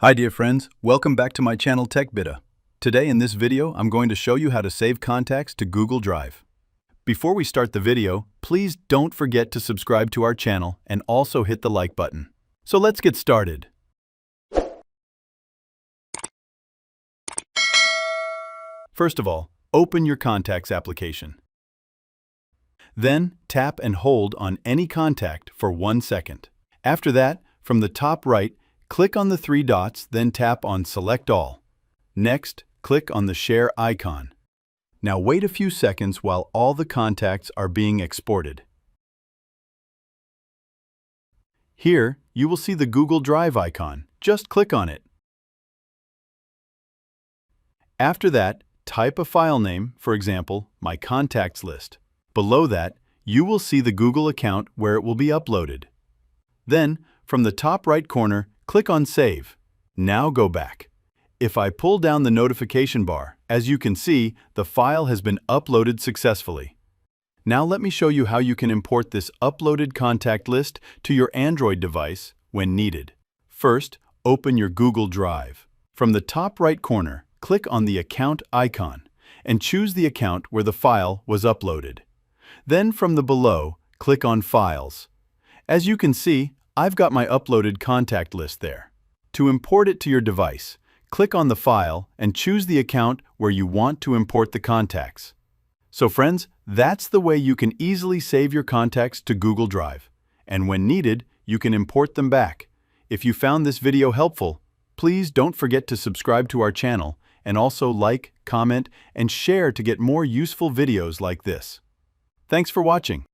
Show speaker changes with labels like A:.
A: Hi dear friends, welcome back to my channel TechBita. Today in this video, I'm going to show you how to save contacts to Google Drive. Before we start the video, please don't forget to subscribe to our channel and also hit the like button. So let's get started. First of all, open your Contacts application. Then tap and hold on any contact for 1 second. After that, from the top right, click on the 3 dots, then tap on Select All. Next, click on the Share icon. Now wait a few seconds while all the contacts are being exported. Here, you will see the Google Drive icon. Just click on it. After that, type a file name, for example, My Contacts List. Below that, you will see the Google account where it will be uploaded. Then, from the top right corner, click on Save. Now go back. If I pull down the notification bar, as you can see, the file has been uploaded successfully. Now let me show you how you can import this uploaded contact list to your Android device when needed. First, open your Google Drive. From the top right corner, click on the account icon and choose the account where the file was uploaded. Then from the below, click on Files. As you can see, I've got my uploaded contact list there. To import it to your device, click on the file and choose the account where you want to import the contacts. So friends, that's the way you can easily save your contacts to Google Drive. And when needed, you can import them back. If you found this video helpful, please don't forget to subscribe to our channel and also like, comment, and share to get more useful videos like this. Thanks for watching.